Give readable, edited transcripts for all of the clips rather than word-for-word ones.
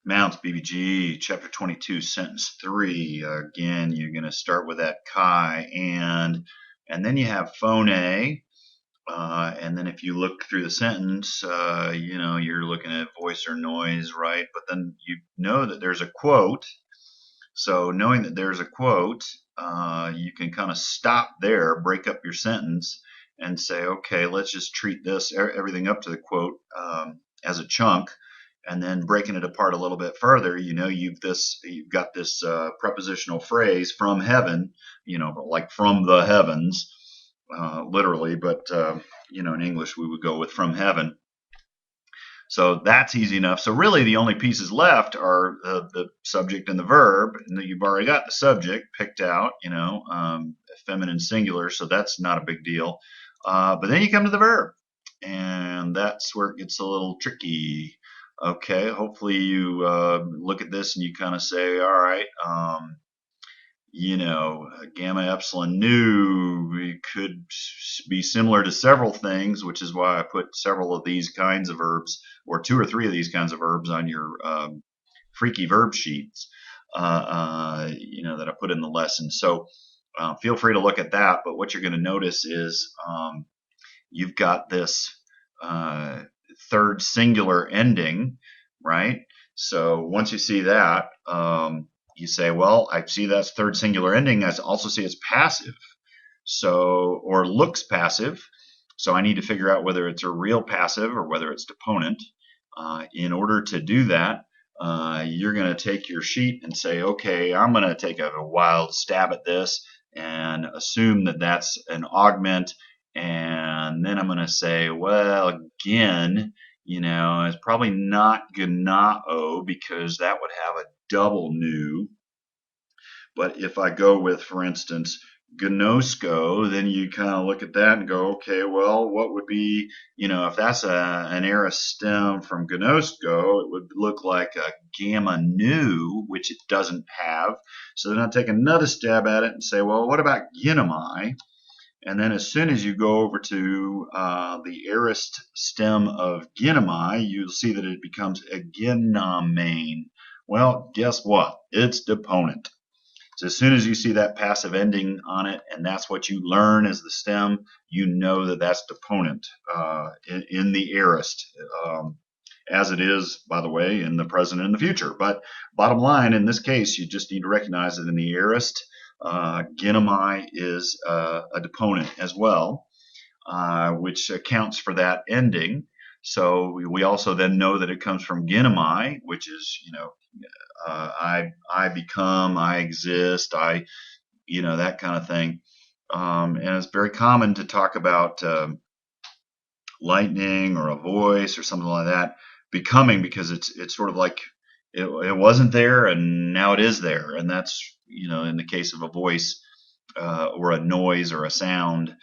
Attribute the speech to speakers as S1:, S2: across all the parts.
S1: Mounce, BBG, chapter 22, sentence 3. Again, you're going to start with that chi and then you have phone A. And then if you look through the sentence, you're looking at voice or noise, right? But then you know that there's a quote. So knowing that there's a quote, you can kind of stop there, break up your sentence, and say, okay, let's just treat this everything up to the quote as a chunk, and then breaking it apart a little bit further. You've got this prepositional phrase from heaven, like from the heavens, literally, but in English we would go with from heaven. So that's easy enough. So really the only pieces left are the subject and the verb, and you've already got the subject picked out, feminine singular, so that's not a big deal. But then you come to the verb, and that's where it gets a little tricky. Okay, hopefully you look at this and you kind of say, all right, gamma epsilon nu could be similar to several things, which is why I put several of these kinds of verbs, or two or three of these kinds of verbs on your freaky verb sheets, that I put in the lesson. So feel free to look at that. But what you're going to notice is you've got this third singular ending, right? So once you see that, you say, well, I see that's third singular ending. I also see it's passive, or looks passive. So I need to figure out whether it's a real passive or whether it's deponent. In order to do that, you're going to take your sheet and say, okay, I'm going to take a wild stab at this and assume that that's an augment. And then I'm going to say, well, again, it's probably not gnao because that would have a double nu. But if I go with, for instance, gnosko, then you kind of look at that and go, okay, well, what would be, if that's an aorist stem from gnosko, it would look like a gamma nu, which it doesn't have. So then I take another stab at it and say, well, what about ginami? And then as soon as you go over to the aorist stem of ginami, you'll see that it becomes a ginamane. Well, guess what? It's deponent. So as soon as you see that passive ending on it, and that's what you learn as the stem, you know that that's deponent in the aorist, as it is, by the way, in the present and the future. But bottom line, in this case, you just need to recognize that in the aorist, ginami is a deponent as well, which accounts for that ending. So we also then know that it comes from ginami, which is, I become, I exist, that kind of thing. And it's very common to talk about lightning or a voice or something like that becoming, because it's sort of like it wasn't there and now it is there. And that's, in the case of a voice or a noise or a sound,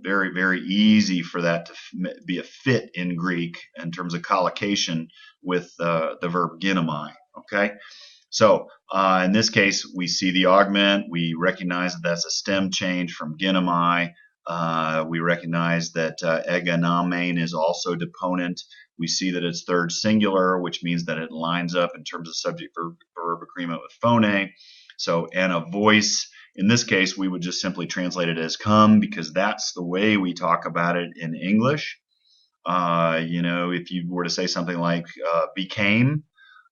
S1: very, very easy for that to be a fit in Greek in terms of collocation with the verb ginami. Okay, so in this case, we see the augment. We recognize that that's a stem change from ginami. We recognize that eganamane is also deponent. We see that it's third singular, which means that it lines up in terms of subject verb agreement with phone. So, and a voice, in this case, we would just simply translate it as come, because that's the way we talk about it in English. If you were to say something like became,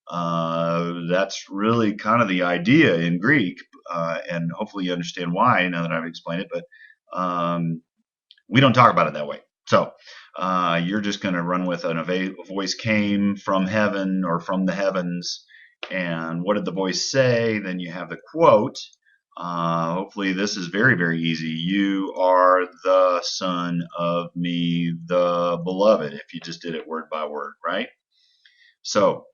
S1: that's really kind of the idea in Greek, and hopefully you understand why now that I've explained it. But we don't talk about it that way. So you're just going to run with a voice came from heaven or from the heavens. And what did the voice say? Then you have the quote. Hopefully this is very, very easy. You are the son of me, the beloved, if you just did it word by word, right? So,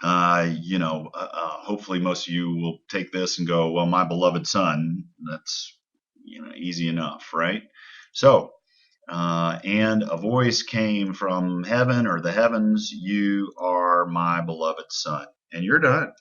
S1: hopefully most of you will take this and go, well, my beloved son, that's, easy enough, right? So, and a voice came from heaven or the heavens, you are my beloved son. And you're done.